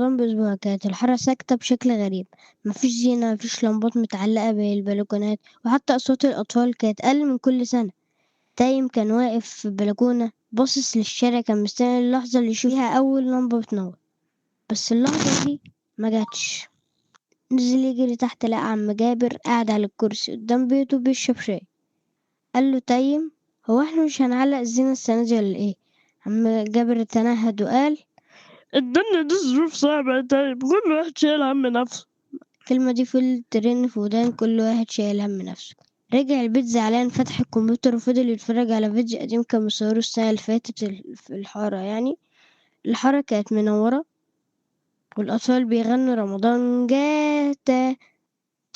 رمضان بأسبوع كانت الحارة ساكتة بشكل غريب، مفيش زينة، مفيش لمبات متعلقة بالبلكونات، وحتى أصوات الأطفال كانت أقل من كل سنة. تايم كان واقف في البلكونة باصص للشارع، كان مستني اللحظة اللي يشوف فيها أول لمبة بتنور. بس اللحظة دي ما جاتش. نزل يجري تحت، لقى عم جابر قاعد على الكرسي قدام بيته بيشرب شاي. قال له تايم: هو احنا مش هنعلق الزينة السنة دي ولا ايه؟ عم جابر تنهد وقال: الدنيا دي ظروف صعبة يا طيب، كل واحد شايل هم نفسه. الكلمة دي فضلت ترن في ودان كل واحد شايل هم نفسه. رجع البيت زعلان، فتح الكمبيوتر وفضل يتفرج على فيديو قديم كان مصوره السنة اللي فاتت في الحارة يعني. الحارة كانت منورة والأطفال بيغنوا رمضان جاتا.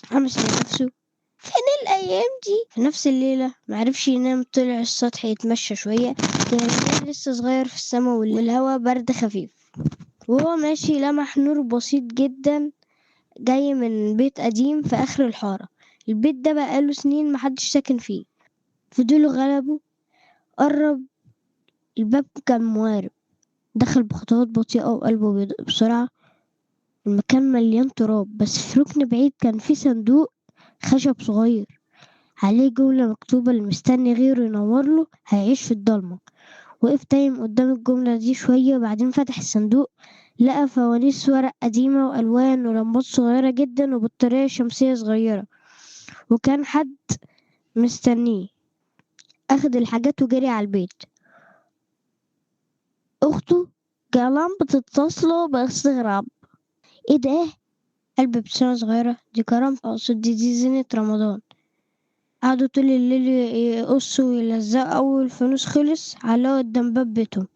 حمس لنفسه: فين الأيام دي؟ في نفس الليلة معرفش ينام، طلع السطح يتمشى شوية. كان الليل لسه صغير في السما والهوا برد خفيف. وهو ماشي لمح نور بسيط جدا جاي من بيت قديم في آخر الحارة. البيت ده بقاله سنين محدش ساكن فيه. فضوله غلبه، قرب. الباب كان موارب. دخل بخطوات بطيئة وقلبه بيدق بسرعة. المكان مليان تراب، بس في ركن بعيد كان في صندوق خشب صغير عليه جملة مكتوبة: اللي مستني غيره ينورله هيعيش في الضلمة. وقف تايم قدام الجملة دي شوية، وبعدين فتح الصندوق. لقى فوانيس ورق قديمة وألوان ولمبات صغيرة جدا وبطارية شمسية صغيرة. وكان حد مستنيه. أخد الحاجات وجري على البيت. أخته كلام بتتصله باستغراب: ايه ده؟ قلب بسنة صغيرة: دي كرم، أقصد دي زينة رمضان. قعدوا طول الليل يقصوا ويلزقوا. أول فانوس خلص علقوا قدام باب بيتهم.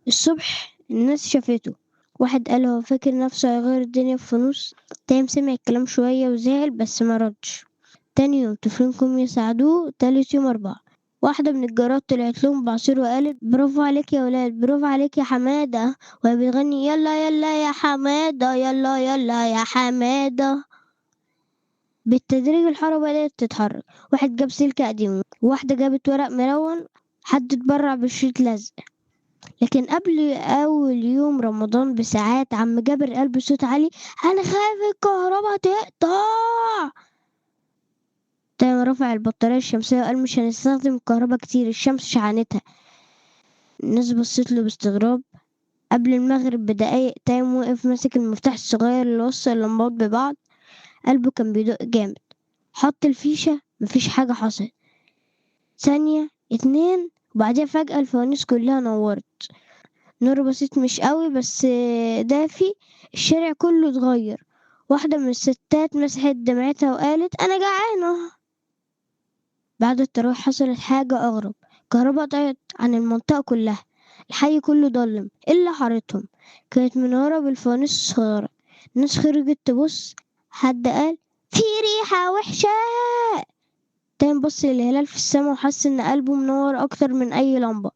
الصبح الناس شافته. واحد قال هو فاكر نفسه هيغير الدنيا بفانوس. تايم سمع الكلام شوية وزعل بس ما ردش. تاني يوم طفلين جم يساعدوه. تالت يوم أربعة. واحدة من الجارات طلعت لهم بعصير وقالت: برافو عليك يا ولاد، برافو عليك يا حمادة. وهي بتغني: يلا يلا يا حمادة، يلا يلا يا حمادة. بالتدريج الحارة بدأت تتحرك. واحد جاب سلك قديم، وواحدة جابت ورق ملون، حد اتبرع بشريط لزق. لكن قبل أول يوم رمضان بساعات عم جابر قال بصوت عالي: أنا خايف الكهرباء تقطع. تايم رفع البطارية الشمسية وقال: مش هنستخدم الكهرباء كتير، الشمس شحنتها. الناس بصت له باستغراب. قبل المغرب بدقايق تايم وقف ماسك المفتاح الصغير اللي وصل اللمبات ببعض. قلبه كان بيدق جامد. حط الفيشة، مفيش حاجة حصلت. ثانية، اتنين، وبعدها فجأة الفوانيس كلها نورت. نور بسيط مش قوي بس دافي. الشارع كله اتغير. واحدة من الستات مسحت دمعتها وقالت: أنا جعانة. بعد التراويح حصلت حاجة أغرب. الكهرباء قطعت عن المنطقة كلها. الحي كله ضلم إلا حارتهم، كانت منورة بالفوانيس الصغيرة. الناس خرجت تبص. حد قال: في ريحة وحشة. تاني بص للهلال في السما وحس إن قلبه منور أكتر من أي لمبة.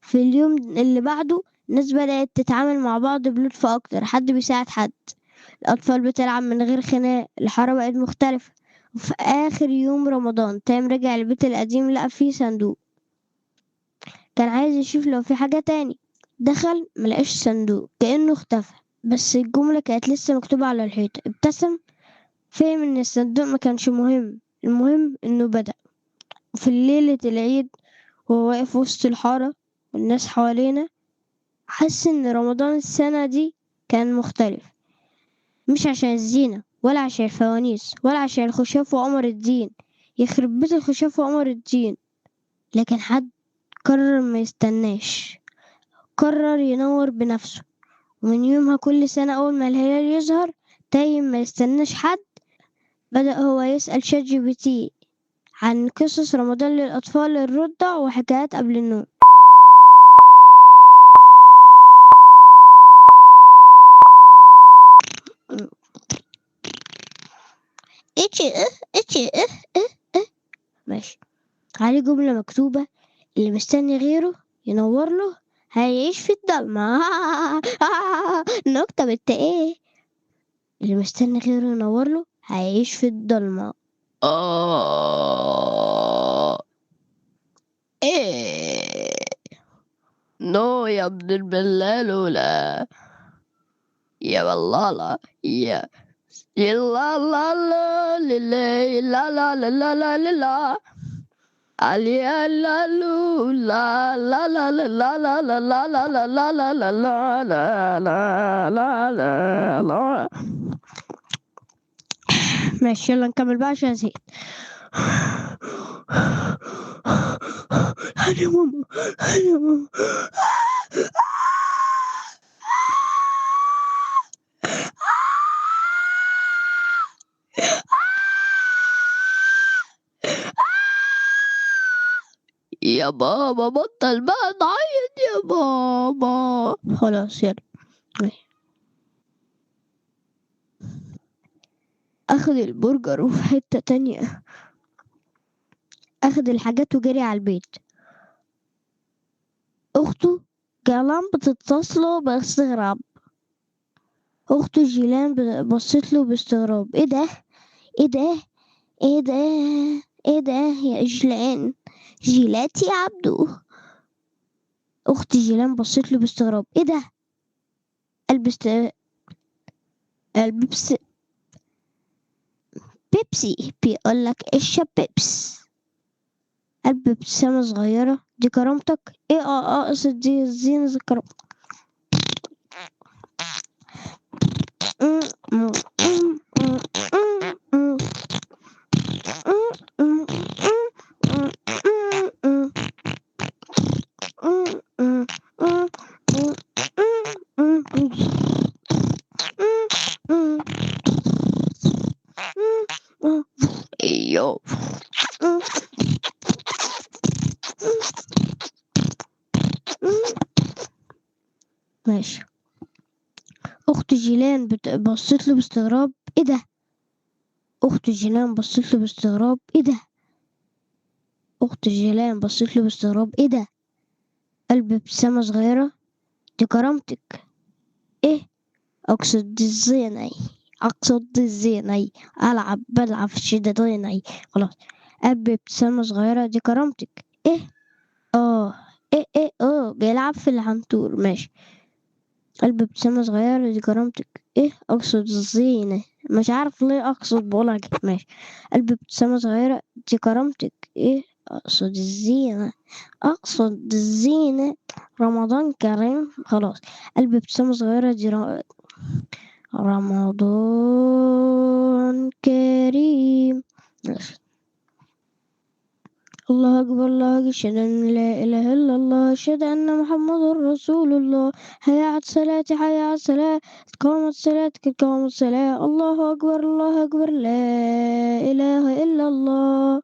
في اليوم اللي بعده الناس بدأت تتعامل مع بعض بلطف أكتر، حد بيساعد حد. الأطفال بتلعب من غير خناق. الحارة بقت مختلفة. وفي آخر يوم رمضان تايم رجع البيت القديم، لقى فيه صندوق. كان عايز يشوف لو في حاجة تاني. دخل ملقاش صندوق، كأنه اختفى. بس الجملة كانت لسه مكتوبة على الحيطة. ابتسم. فهم إن الصندوق ما كانش مهم، المهم إنه بدأ. وفي ليلة العيد وهو واقف وسط الحارة والناس حوالينا، حس إن رمضان السنة دي كان مختلف. مش عشان الزينة ولا عشان الفوانيس ولا عشان الخشاف وقمر الدين، يخرب بيت الخشاف وقمر الدين، لكن حد قرر ما يستناش. قرر ينور بنفسه. ومن يومها كل سنة أول ما الهلال يظهر تايم ما يستناش حد. بدأ هو يسأل شات جي بي تي عن قصص رمضان للأطفال، الرضع وحكايات قبل النوم. اتش اه اتش اه اه. ماشي. عليه جملة مكتوبة: اللي مستني غيره ينور له هيعيش في الضلمة. نكتة بنت ايه؟ اللي مستني غيره ينور له هيعيش في الضلمة. ايه؟ نو يا ابن البلالولة، يا والله لا يا لا لا لا لا لا لا لا لا لا لا لا علي لا لا لا لا لا لا لا لا لا لا لا لا لا لا لا لا لا لا لا. ماشي يلا نكمل بقى عشان زهقت. يا ماما يا ماما يا بابا بطل بقى تعيط يا بابا. خلاص يلا. اخد البرجر وفي حتة تانية اخد الحاجات وجري على البيت. اخته جيلان بتتصله باستغراب. اخته جيلان بصت له باستغراب. ايه ده ايه ده ايه ده ايه ده يا جيلان؟ جيلاتي يا عبدو. اخت جيلان بصت له باستغراب. ايه ده؟ البس بيبسي بيقول لك اشرب بيبس. قلب ابتسامة صغيرة. دي كرامتك؟ ايه اقصد دي الزينة زي كرامتك. ايوه ماشي. اخت جيلان بصت له باستغراب. ايه ده؟ اخت جيلان بصت له باستغراب. ايه ده؟ اخت جيلان بصت له باستغراب. ايه ده؟ قلب ابتسامة صغيرة. دي كرامتك؟ ايه اقصد دي الزينة. اقصد دي الزينة. بلعب في شدتين. خلاص. قلب ابتسامة صغيرة. دي كرامتك؟ ايه بيلعب في الحنطور. ماشي. قلب ابتسامة صغيرة. دي كرامتك؟ ايه اقصد الزينة. مش عارف ليه اقصد بقولها كده. ماشي. قلب ابتسامة صغيرة. دي كرامتك؟ ايه اقصد الزينة. اقصد الزينة. رمضان كريم. خلاص. قلب ابتسامة صغيرة. دي رمضان كريم. ماشي. الله أكبر الله أكبر أشهد أن لا إله إلا الله أشهد أن محمد رسول الله. حي على الصلاة حي على الصلاة قامت الصلاة قامت الصلاة. الله أكبر الله أكبر لا إله إلا الله.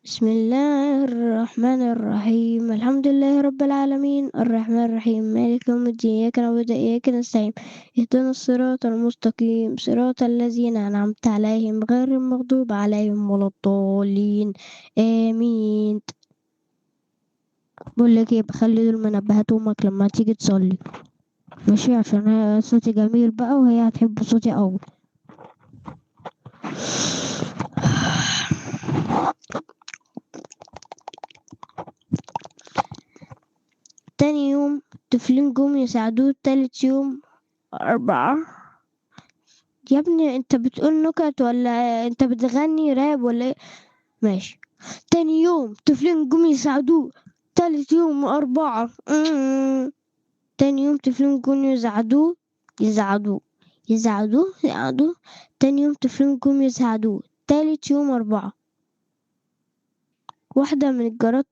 بسم الله الرحمن الرحيم الحمد لله رب العالمين الرحمن الرحيم مالك يوم الدين إياك نعبد وإياك نستعين اهدنا الصراط المستقيم صراط الذين أنعمت عليهم غير المغضوب عليهم ولا الضالين آمين. بقول لك ايه، بخلي دول منبهات أمك لما تيجي تصلي ماشي، عشان صوتي جميل بقى وهي هتحب صوتي أوي. تاني يوم الطفلين جم يساعدوه. تالت يوم 4. يا ابني انت بتقول نكت ولا انت بتغني راب ولا ايه؟ ماشي. تاني يوم طفلين جم يساعدوه. تالت يوم 4. تاني يوم طفلين جم يساعدوه. يساعدوه. تاني يوم طفلين جم يساعدوه. تالت يوم 4. واحدة من الجارات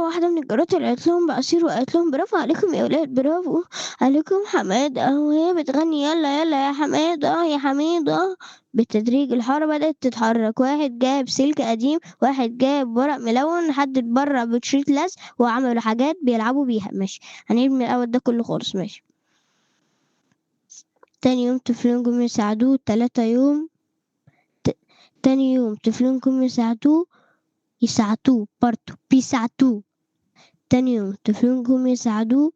واحدة من الجارات طلعت لهم بأسير وقالت لهم برافو عليكم يا ولاد، برافو عليكم حمادة. وهي بتغني يلا يلا يا حمادة يا حميدة. بالتدريج الحارة بدأت تتحرك. واحد جاب سلك قديم، واحد جاب ورق ملون، حد اتبرع بشريط لزق وعملوا حاجات بيلعبوا بيها. ماشي. هنعيد من الأول ده كله خالص. ماشي. تاني يوم طفلين جم يساعدوه. تاني يوم طفلين جم يساعدوه برضه بيساعدوه. تاني يوم طفلين جم يساعدوه.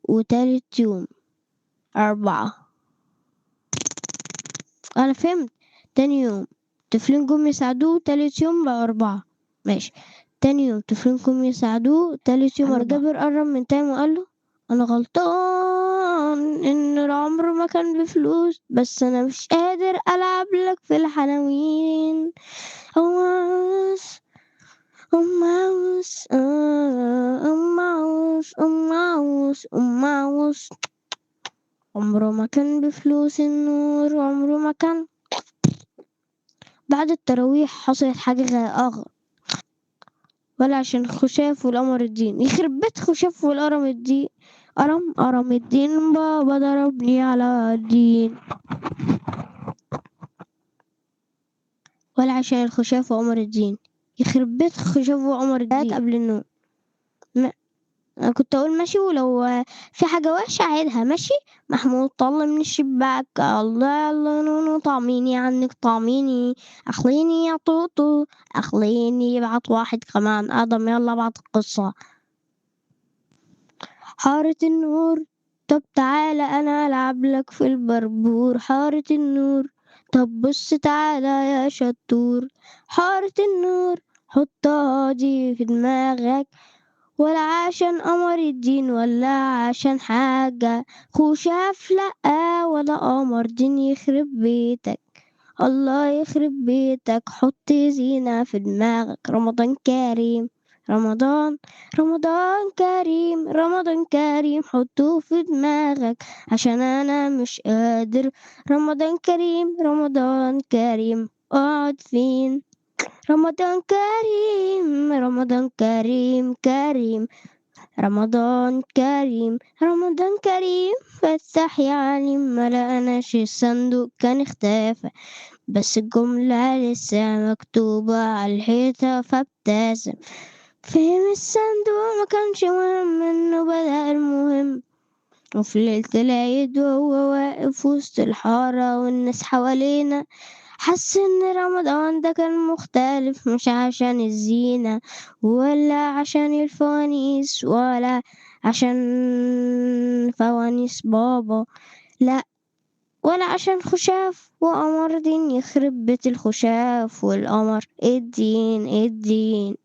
وتالت يوم 4. أنا فهمت. تاني يوم طفلين جم يساعدوه. تالت يوم بقى 4. ماشي. تاني يوم طفلين جم يساعدوه. تالت يوم جابر قرب من تايم وقال له أنا غلطان إن العمر ما كان بفلوس، بس أنا مش قادر ألعب لك في الحلوين. أماوس أماوس أماوس أماوس أماوس. عمره ما كان بفلوس النور، عمره ما كان. بعد التراويح حصلت حاجة أغرب. ولا عشان خشاف والقمر الدين، يخرب بيت خشاف والقرم الدين. قرم الدين بابا ضربني على الدين. ولا عشان الخشاف وقمر الدين، يخرب بيت خشاف وقمر الدين قبل النوم. أنا كنت أقول ماشي، ولو في حاجة وحشة عيدها ماشي. محمود طل من الشباك، الله الله نونو طعميني عنك طعميني. أخليني يا طوطو أخليني، يبعت واحد كمان آدم، يلا بعت القصة. حارة النور، طب تعالى أنا ألعب لك في البربور. حارة النور، طب بص تعالى يا شطور. حارة النور، حطها دي في دماغك. ولا عشان قمر الدين ولا عشان حاجة خشاف، لأ ولا قمر دين، يخرب بيتك الله يخرب بيتك. حط زينة في دماغك، رمضان كريم رمضان. رمضان كريم رمضان كريم، حطه في دماغك عشان أنا مش قادر. رمضان كريم رمضان كريم، اقعد فين؟ رمضان كريم رمضان كريم كريم. رمضان كريم رمضان كريم، فتح يا عليم، ما لقناش الصندوق كان اختفى، بس الجملة لسه مكتوبة على الحيطة فابتسم. فهم الصندوق ما كانش مهم، انه بدأ المهم. وفي ليلة العيد وهو واقف وسط الحارة والناس حوالينا، حس ان رمضان ده كان مختلف، مش عشان الزينة ولا عشان الفوانيس ولا عشان فوانيس بابا، لا، ولا عشان خشاف وقمر دين، يخرب بيت الخشاف والقمر الدين الدين.